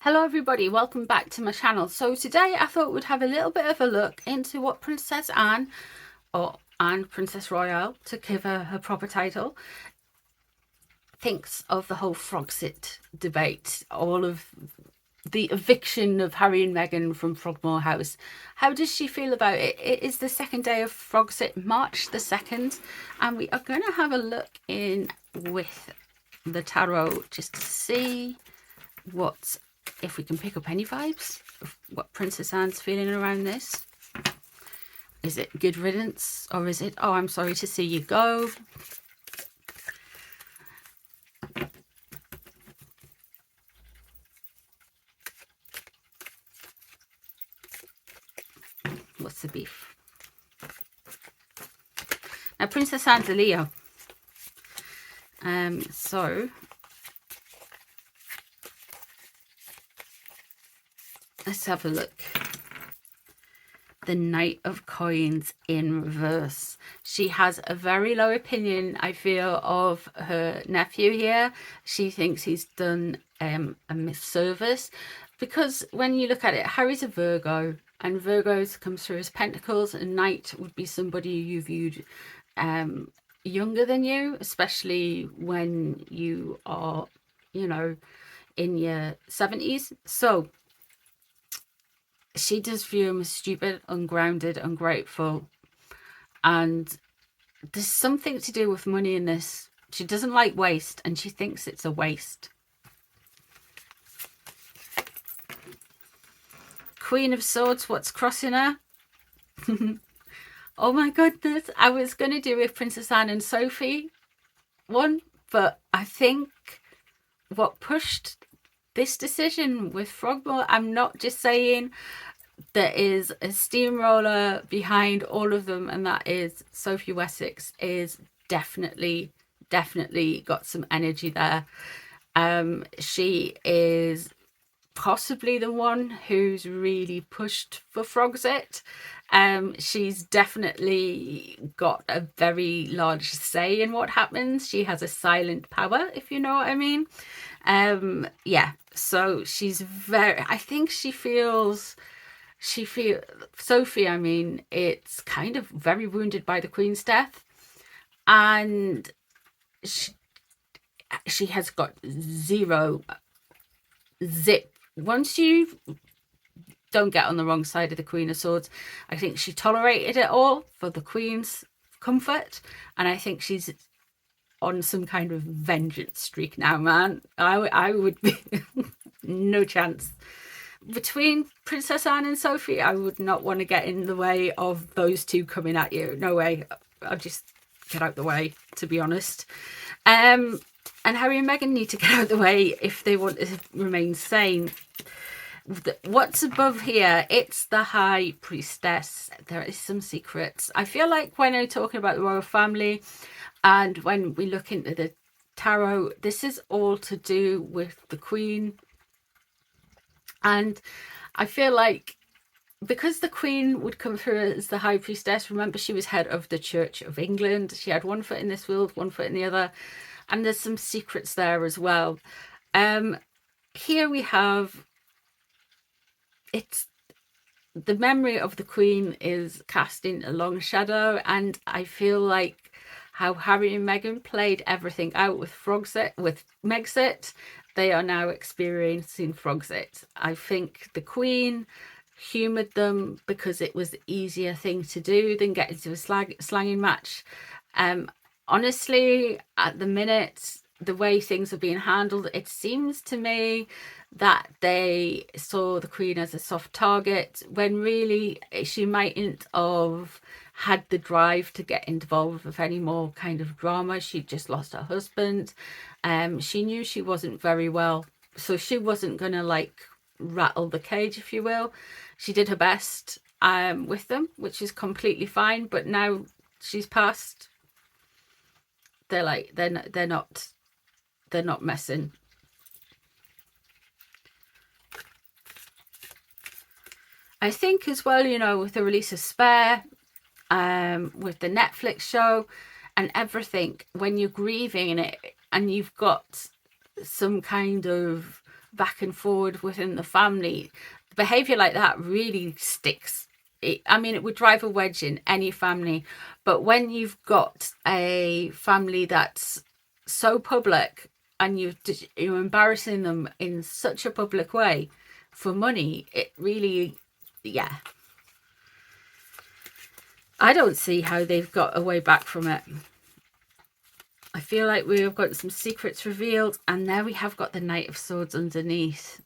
Hello everybody, welcome back to my channel. So today I thought we'd have a little bit of a look into what Princess Anne, or Anne Princess Royale to give her proper title, thinks of the whole Frogxit debate, all of the eviction of Harry and Meghan from Frogmore House. How does she feel about it? It is the second day of Frogxit, March the 2nd, and we are going to have a look in with the tarot just to see what, if we can pick up any vibes of what Princess Anne's feeling around this. Is it good riddance, or is it, oh, I'm sorry to see you go? What's the beef? Now, Princess Anne's a Leo. So let's have a look. The Knight of Coins in reverse. She has a very low opinion, I feel, of her nephew here. She thinks he's done a misservice, because when you look at it, Harry's a Virgo, and Virgos comes through as pentacles, and Knight would be somebody you viewed younger than you, especially when you are, you know, in your 70s. So she does view him as stupid, ungrounded, ungrateful, and there's something to do with money in this. She doesn't like waste, and she thinks it's a waste. Queen of Swords, what's crossing her? Oh my goodness, I was going to do with Princess Anne and Sophie one, but I think what pushed this decision with Frogmore, I'm not just saying, there is a steamroller behind all of them, and that is Sophie Wessex is definitely got some energy there. She is possibly the one who's really pushed for Frogxit. She's definitely got a very large say in what happens. She has a silent power, if you know what I mean. Yeah, so she's very, I think she feels Sophie, I mean, it's kind of very wounded by the Queen's death, and she has got zero zip. Once you don't get on the wrong side of the Queen of Swords, I think she tolerated it all for the Queen's comfort, and I think she's on some kind of vengeance streak now, man. I would be no chance. Between Princess Anne and Sophie, I would not want to get in the way of those two coming at you. No way. I'll just get out the way, to be honest. And Harry and Meghan need to get out the way if they want to remain sane. What's above here? It's the High Priestess. There is some secrets. I feel like when I'm talking about the royal family, and when we look into the tarot, this is all to do with the Queen. And I feel like because the Queen would come through as the High Priestess, remember she was head of the Church of England. She had one foot in this world, one foot in the other. And there's some secrets there as well. Here we have, it's the memory of the Queen is casting a long shadow. And I feel like how Harry and Meghan played everything out with Frogxit, with Megxit, they are now experiencing Frogxit. I think the Queen humoured them because it was the easier thing to do than get into a slanging match. Honestly, at the minute, the way things are being handled, it seems to me that they saw the Queen as a soft target, when really she mightn't have had the drive to get involved with any more kind of drama. She just lost her husband. She knew she wasn't very well, so she wasn't gonna like rattle the cage, if you will. She did her best with them, which is completely fine, but now she's passed, they're like, they're not messing. I think as well, you know, with the release of Spare, with the Netflix show and everything, when you're grieving it and you've got some kind of back and forward within the family. Behavior like that really sticks. I mean, it would drive a wedge in any family, but when you've got a family that's so public and you're embarrassing them in such a public way for money, it really, yeah. I don't see how they've got a way back from it. I feel like we've got some secrets revealed, and there we have got the Knight of Swords underneath.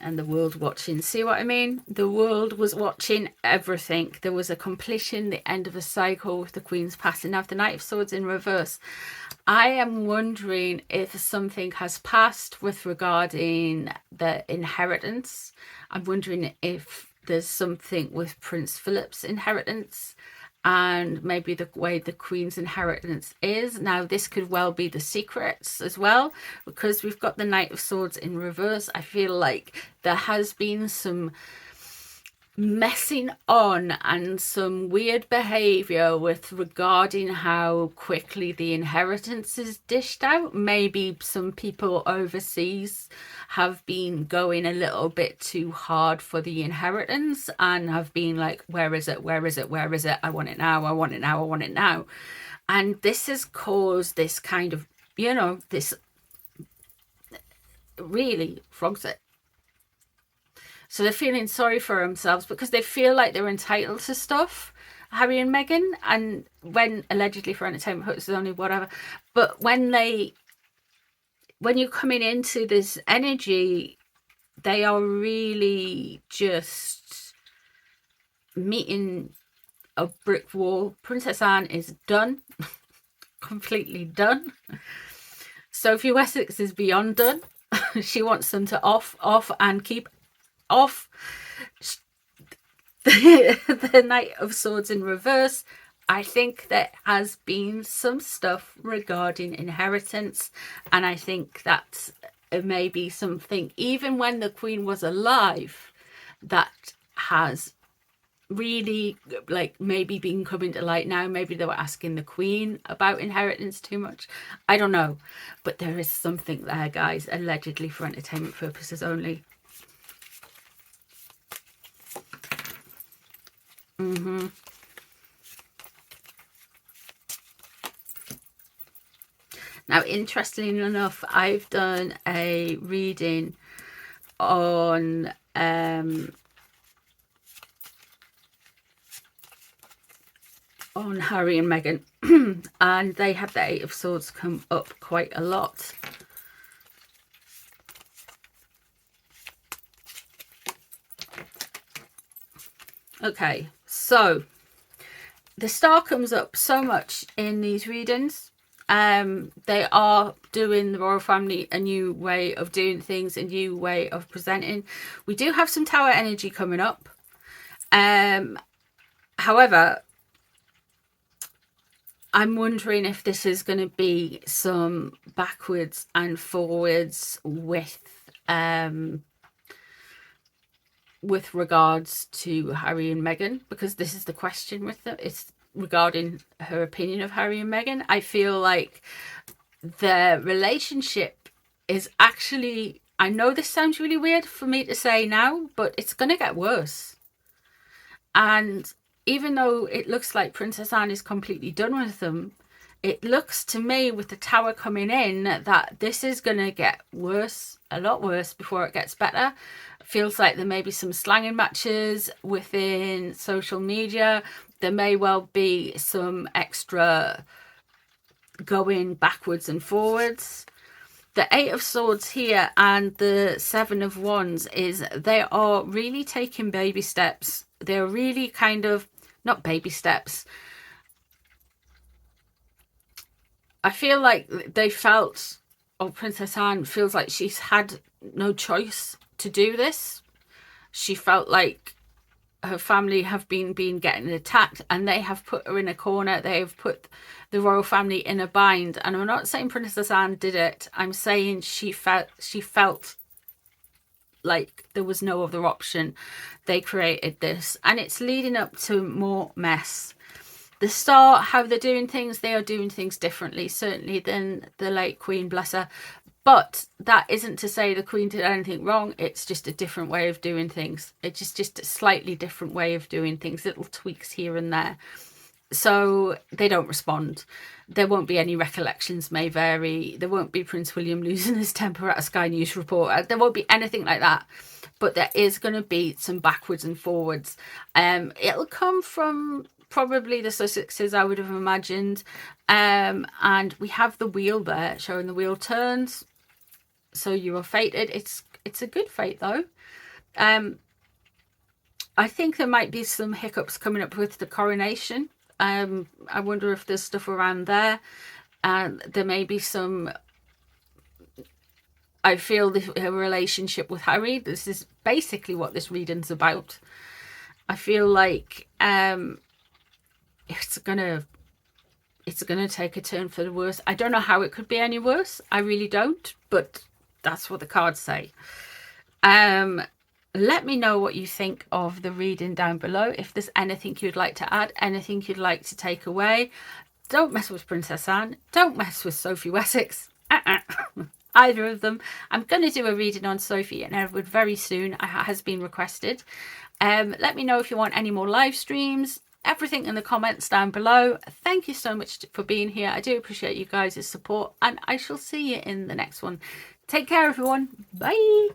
And the world watching. See what I mean? The world was watching everything. There was a completion, the end of a cycle with the Queen's passing. Now, the Knight of Swords in reverse. I am wondering if something has passed with regarding the inheritance. I'm wondering if there's something with Prince Philip's inheritance and maybe the way the Queen's inheritance is. Now, this could well be the secrets as well, because we've got the Knight of Swords in reverse. I feel like there has been some messing on and some weird behavior with regarding how quickly the inheritance is dished out. Maybe some people overseas have been going a little bit too hard for the inheritance and have been like, where is it, where is it, where is it, I want it now, I want it now, I want it now. And this has caused this kind of, you know, this really Frogxit. So they're feeling sorry for themselves because they feel like they're entitled to stuff, Harry and Meghan, and when allegedly for entertainment purposes only, whatever. But when you're coming into this energy, they are really just meeting a brick wall. Princess Anne is done, completely done. Sophie Wessex is beyond done. She wants them to off and keep off. The Knight of Swords in reverse. I think there has been some stuff regarding inheritance, and I think that it may be something, even when the Queen was alive, that has really like maybe been coming to light now. Maybe they were asking the Queen about inheritance too much. I don't know, but there is something there, guys, allegedly for entertainment purposes only. Now, interestingly enough, I've done a reading on Harry and Meghan, and they had the Eight of Swords come up quite a lot. Okay, so the star comes up so much in these readings. They are doing the royal family a new way of doing things, a new way of presenting. We do have some tower energy coming up. However, I'm wondering if this is going to be some backwards and forwards with regards to Harry and Meghan, because this is the question with them. It's regarding her opinion of Harry and Meghan. I feel like their relationship is actually, I know this sounds really weird for me to say now, but it's going to get worse. And even though it looks like Princess Anne is completely done with them, it looks to me with the tower coming in that this is going to get worse, a lot worse, before it gets better. It feels like there may be some slanging matches within social media. There may well be some extra going backwards and forwards. The Eight of Swords here and the Seven of Wands is they are really taking baby steps. They're really kind of, not baby steps. I feel like they felt, or Princess Anne feels like she's had no choice to do this. She felt like her family have been getting attacked and they have put her in a corner. They have put the royal family in a bind. And I'm not saying Princess Anne did it. I'm saying she felt like there was no other option. They created this, and it's leading up to more mess. The start, how they're doing things, they are doing things differently, certainly than the late Queen, bless her. But that isn't to say the Queen did anything wrong. It's just a different way of doing things. It's just a slightly different way of doing things, little tweaks here and there. So they don't respond. There won't be any recollections may vary. There won't be Prince William losing his temper at a Sky News report. There won't be anything like that. But there is going to be some backwards and forwards. It'll come from probably the Sussexes, I would have imagined. And we have the wheel there, showing the wheel turns. So you are fated. It's a good fate, though. I think there might be some hiccups coming up with the coronation. I wonder if there's stuff around there. There may be some... I feel the relationship with Harry. This is basically what this reading's about. I feel like it's gonna take a turn for the worse. I don't know how it could be any worse. I really don't. But that's what the cards say. Let me know what you think of the reading down below. If there's anything you'd like to add, anything you'd like to take away. Don't mess with Princess Anne. Don't mess with Sophie Wessex. Either of them. I'm going to do a reading on Sophie and Edward very soon. It has been requested. Let me know if you want any more live streams. Everything in the comments down below. Thank you so much for being here. I do appreciate you guys' support, and I shall see you in the next one. Take care, everyone. Bye.